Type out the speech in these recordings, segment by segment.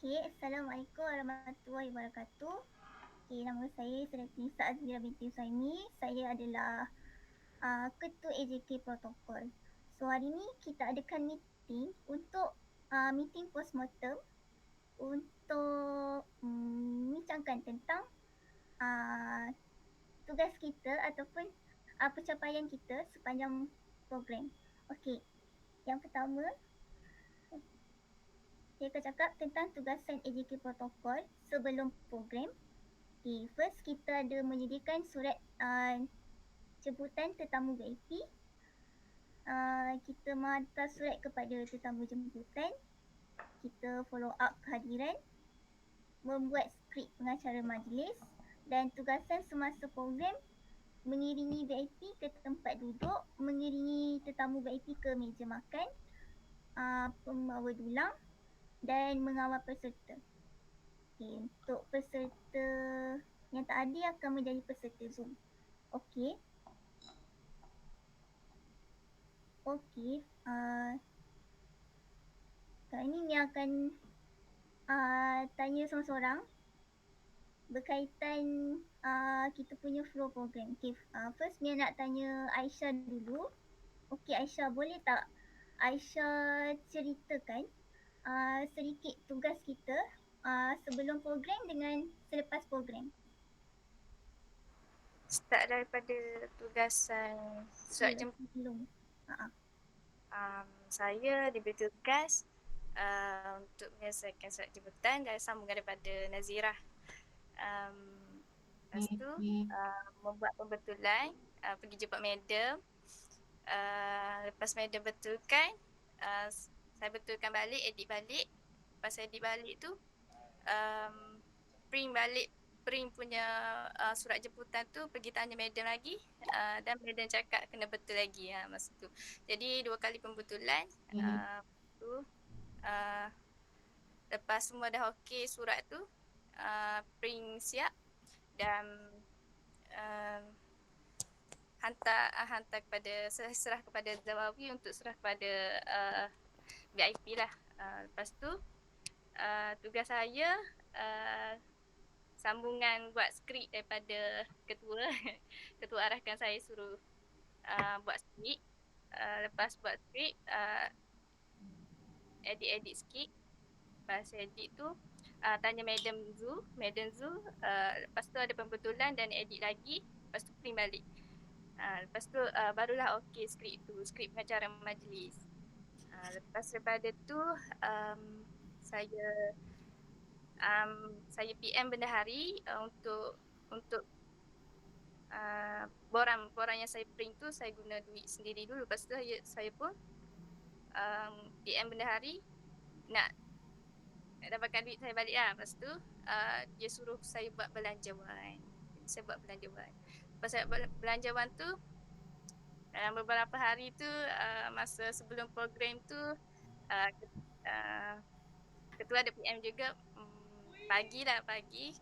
Okey, Assalamualaikum warahmatullahi wabarakatuh. Okey, nama saya Siti Nisa Azmira binti Husaini. Saya adalah Ketua AJK Protokol. So hari ni kita adakan meeting untuk meeting postmortem untuk bincangkan tentang uh, tugas kita ataupun pencapaian kita sepanjang program. Okey, yang pertama saya akan cakap tentang tugasan AJK Protokol sebelum program. Okay, first kita ada menyediakan surat jemputan tetamu VIP. Kita menghantar surat kepada tetamu jemputan. Kita follow up kehadiran, membuat skrip pengacara majlis dan tugasan semasa program mengiringi VIP ke tempat duduk, mengiringi tetamu VIP ke meja makan, pembawa dulang dan mengawal peserta. Okay, untuk peserta yang tak hadir akan menjadi peserta Zoom. Okey. Okey. Kali ni Mia akan tanya seorang-seorang berkaitan kita punya flow program. Okay, first Mia nak tanya Aisyah dulu. Okey Aisyah, boleh tak Aisyah ceritakan sedikit tugas kita sebelum program dengan selepas program? Start daripada tugasan surat jemputan. Saya diberi tugas untuk menyelesaikan surat jemputan dan sambungan daripada Nazirah. Lepas tu membuat pembetulan, pergi jumpa madam. Lepas madam betulkan, saya betulkan balik, edit balik. Lepas edit balik tu print punya surat jemputan tu, pergi tanya madam lagi dan madam cakap kena betul lagi masa tu. Jadi 2 kali pembetulan. Lepas semua dah okey surat tu, print siap dan hantar kepada serah kepada Zawawi untuk serah kepada VIP lah. Lepas tu tugas saya sambungan buat skrip daripada ketua. Ketua arahkan saya suruh buat skrip. Lepas buat skrip, edit sikit. Lepas edit tu tanya Madam Zu. Lepas tu ada pembetulan dan edit lagi. Lepas tu print balik. Lepas tu barulah okey skrip tu, skrip pengacara majlis. Lepas daripada tu saya PM bendahari untuk borang yang saya print tu saya guna duit sendiri dulu. Lepas tu saya pun PM bendahari nak dapatkan duit saya balik lah. Lepas tu dia suruh saya buat belanjawan. Saya buat belanjawan. Lepas saya buat belanjawan tu dalam beberapa hari tu masa sebelum program tu ketua ada PM juga. Pagi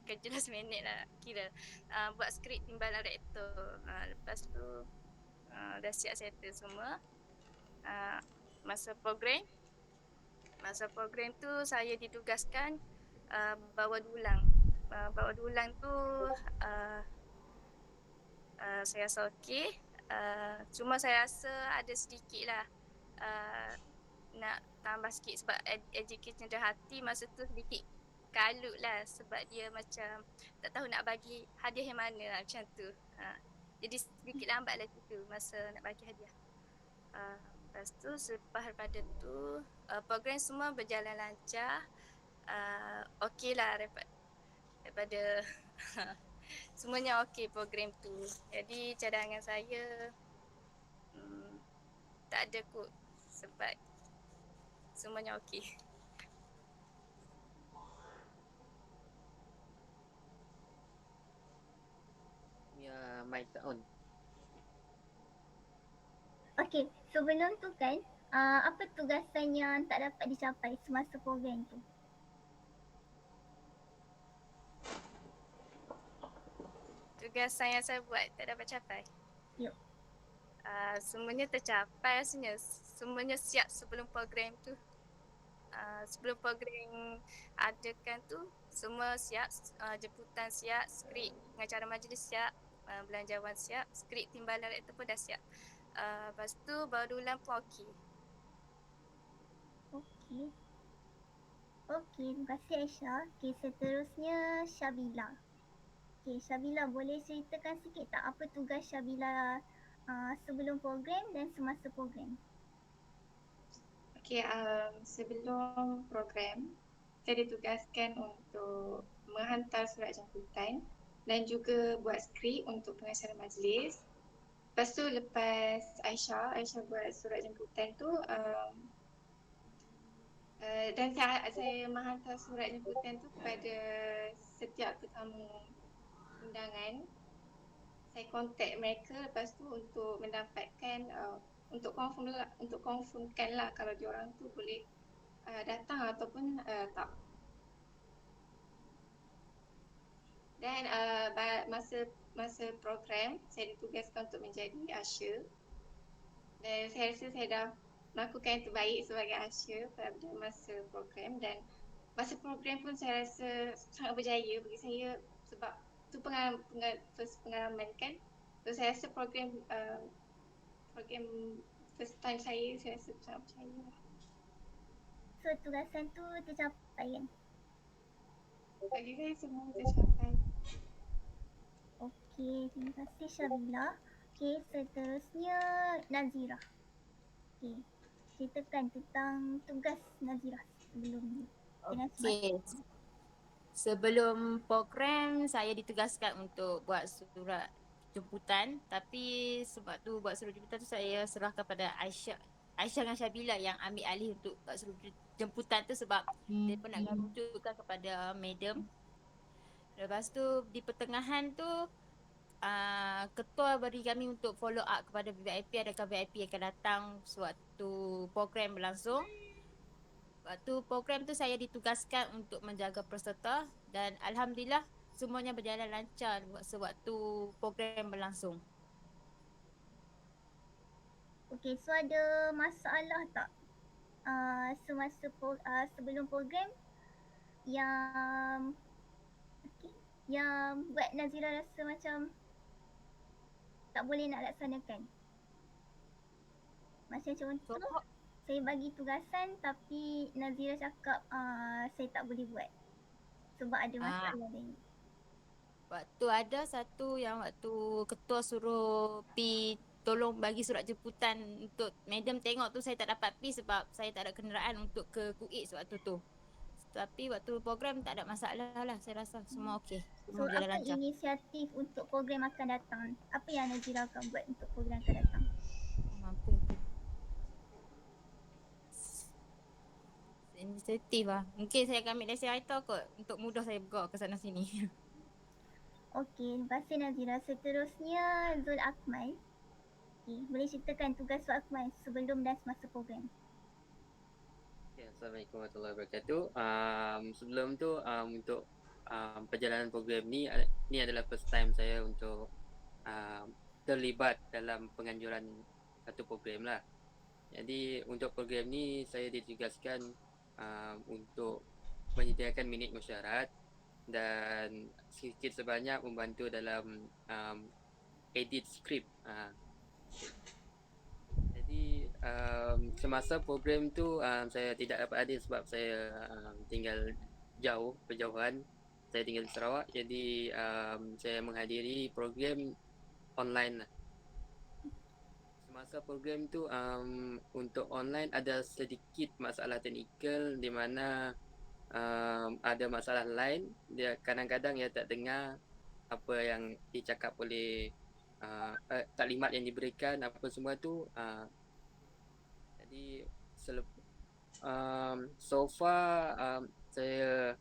kerja 10 minit lah kira buat skrip timbalan rektor. Lepas tu dah siap settle semua. Masa program tu saya ditugaskan bawa dulang. Bawa dulang tu saya rasa okey. Cuma saya rasa ada sedikit lah nak tambah sikit sebab education hati masa tu sedikit kalut lah sebab dia macam tak tahu nak bagi hadiah yang mana lah, macam tu. Jadi sedikit lambat lah tu masa nak bagi hadiah. Lepas tu selepas daripada tu program semua berjalan lancar. Okey lah daripada semuanya okey program tu. Jadi cadangan saya tak ada kot sebab semuanya okey. Ya, mic tak on. Okey, sebelum tu kan apa tugasan yang tak dapat dicapai semasa program tu? Tugasan yang saya buat tak dapat capai? Ya. Semuanya tercapai rasanya. Semuanya siap sebelum program tu. Sebelum program adakan tu semua siap, jemputan siap, skrip pengacara majlis siap, belanjawan siap, skrip timbalan rektor pun dah siap. Lepas tu baru ulang pun okey. Okey. Okey, terima kasih Aisyah. Okey, seterusnya Syabila. Okey, Syabila boleh ceritakan sikit tak apa tugas Syabila sebelum program dan semasa program? Okay, sebelum program, saya ditugaskan untuk menghantar surat jemputan dan juga buat skrip untuk pengacara majlis. Lepas tu lepas Aisyah buat surat jemputan tu dan saya menghantar surat jemputan tu kepada setiap tetamu undangan. Saya kontak mereka lepas tu untuk mendapatkan untuk confirmkan lah kalau diorang tu boleh datang ataupun tak. Dan masa program saya ditugaskan untuk menjadi usher. Dan saya rasa saya dah melakukan yang terbaik sebagai usher pada masa program, dan masa program pun saya rasa sangat berjaya bagi saya sebab tu pengalaman kan. So saya rasa program first time saya rasa sangat berjaya. So tugasan tu tercapai kan? Bagi saya semua tercapai. Okey, terima kasih Syabila. Okey, seterusnya Nazira. Okey, ceritakan tentang tugas Nazira sebelum ni. Dengan Okey. Sebelum program saya ditugaskan untuk buat surat jemputan, tapi sebab tu buat surat jemputan tu saya serahkan pada Aisyah dengan Syabila yang ambil alih untuk buat surat jemputan tu sebab dia pun nak runtukkan kepada madam. Lepas tu di pertengahan tu ketua beri kami untuk follow up kepada VIP, adakah VIP akan datang sewaktu program berlangsung. Waktu program tu saya ditugaskan untuk menjaga peserta dan alhamdulillah semuanya berjalan lancar sewaktu program berlangsung. Okey, so ada masalah tak semasa sebelum program yang yang buat Nazira rasa macam tak boleh nak laksanakan? Macam contoh, saya bagi tugasan tapi Nazira cakap saya tak boleh buat sebab ada masalah ni. Waktu ada satu yang waktu ketua suruh pi tolong bagi surat jemputan untuk madam tengok tu, saya tak dapat pi sebab saya tak ada kenderaan untuk ke Kuit sewaktu tu. Tapi waktu program tak ada masalah lah, saya rasa semua okey. So Semua berjalan apa lancar. inisiatif untuk program akan datang? Apa yang Nazira akan buat untuk program akan datang? Mampu. Inisiatif lah. Mungkin saya akan ambil lesen Aita kot untuk mudah saya bergerak ke sana sini. Okey, terima kasih Nazira. Seterusnya Zul Akmal. Okey, boleh ceritakan tugas Zul Akmal sebelum dan semasa program? Okay, Assalamualaikum warahmatullahi wabarakatuh. Sebelum tu untuk perjalanan program ni adalah first time saya untuk terlibat dalam penganjuran satu program lah. Jadi untuk program ni saya ditugaskan untuk menyediakan minit mesyuarat dan sedikit sebanyak membantu dalam edit skrip. Jadi semasa program tu saya tidak dapat hadir sebab saya tinggal jauh, berjauhan. Saya tinggal di Sarawak, jadi saya menghadiri program online lah. Semasa program tu untuk online ada sedikit masalah teknikal di mana ada masalah line. Dia kadang-kadang dia tak dengar apa yang dicakap oleh taklimat yang diberikan, apa semua tu. Jadi so far saya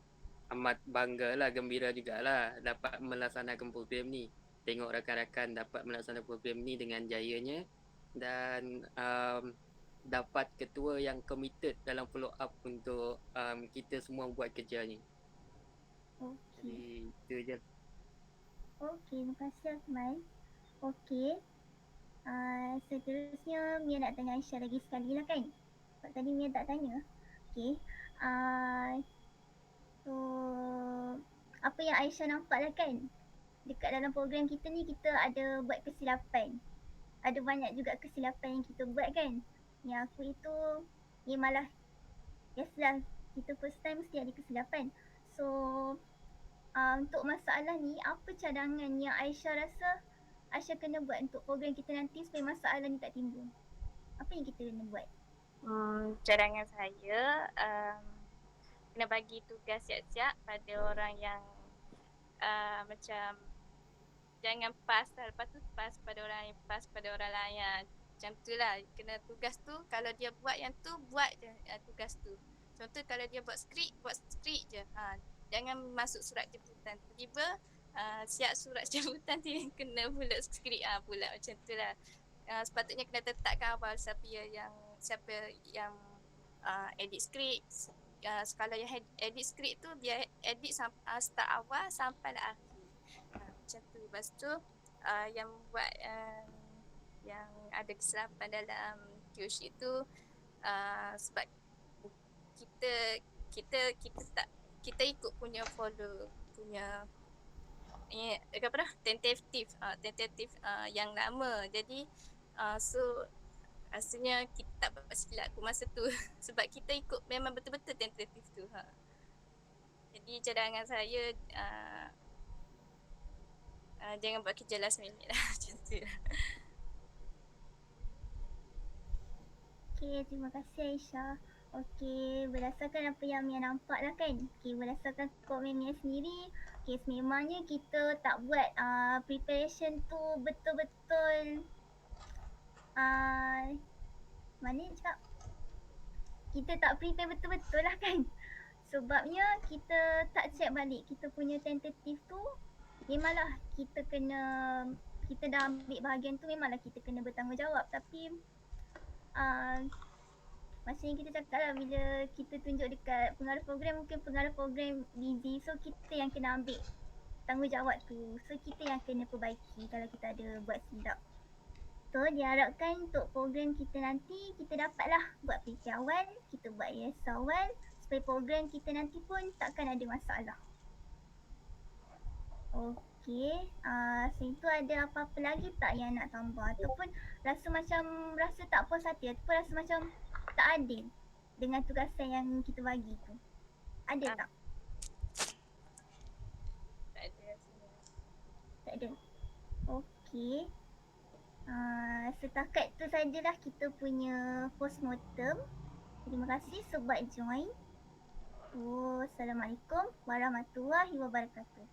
amat bangga lah, gembira jugalah dapat melaksanakan program ni. Tengok rakan-rakan dapat melaksanakan program ni dengan jayanya dan dapat ketua yang committed dalam follow up untuk kita semua buat kerja ni. Jadi itu je. Okey, terima kasih Akmal. Okey. Seterusnya Mia nak tanya Aisyah lagi sekali lah kan? Sebab tadi Mia tak tanya. Okey, Okay. So apa yang Aisyah nampak lah kan, dekat dalam program kita ni kita ada buat kesilapan. Ada banyak juga kesilapan yang kita buat kan. Yang aku itu, malah biasalah kita first time mesti ada kesilapan. So untuk masalah ni, apa cadangan yang Aisyah rasa Aisyah kena buat untuk program kita nanti supaya masalah ni tak timbul? Apa yang kita kena buat? Cadangan saya kena bagi tugas siap-siap pada orang yang macam jangan pass lah. Lepas tu pass pada orang yang pass pada orang lain. Macam tu lah. Kena tugas tu, kalau dia buat yang tu, buat je tugas tu. Contoh kalau dia buat skrip je. Jangan masuk surat jemputan. Tiba-tiba siap surat jemputan dia kena pula skrip pula macam tu lah. Sepatutnya kena tetapkan awal siapa yang edit skrip. Kalau yang edit skrip tu dia edit start awal sampai lah akhir. Macam tu. Lepas tu yang buat yang ada kesilapan dalam QC tu sebab kita ikut punya follow punya apa dah tentatif yang lama. Jadi so rasanya kita tak buat silap masa tu sebab kita ikut memang betul-betul tentatif tu. Jadi cadangan saya jangan buat kerja last minute lah macam tu lah. Okay, terima kasih Aisyah. Okay, berdasarkan apa yang Mia nampak lah kan. Okay, berdasarkan komen Mia sendiri, okay, sememangnya kita tak buat preparation tu betul-betul mana nak cakap, kita tak prepare betul-betul lah kan. Sebabnya kita tak check balik kita punya tentatif tu. Memanglah kita dah ambil bahagian tu, memanglah kita kena bertanggungjawab. Tapi macam yang kita cakap lah, bila kita tunjuk dekat pengarah program, mungkin pengarah program busy. So kita yang kena ambil tanggungjawab tu. So kita yang kena perbaiki kalau kita ada buat silap. So diharapkan untuk program kita nanti, kita dapatlah buat prepare awal, kita buat rehearsal awal, supaya program kita nanti pun takkan ada masalah. Okay, selain tu ada apa-apa lagi tak yang nak tambah? Ataupun rasa tak puas hati, ataupun rasa macam tak adil dengan tugasan yang kita bagi tu? Ada tak? Tak ada rasanya. Tak ada. Okay. Setakat tu sajalah kita punya postmortem. Terima kasih sebab join. Assalamualaikum warahmatullahi wabarakatuh.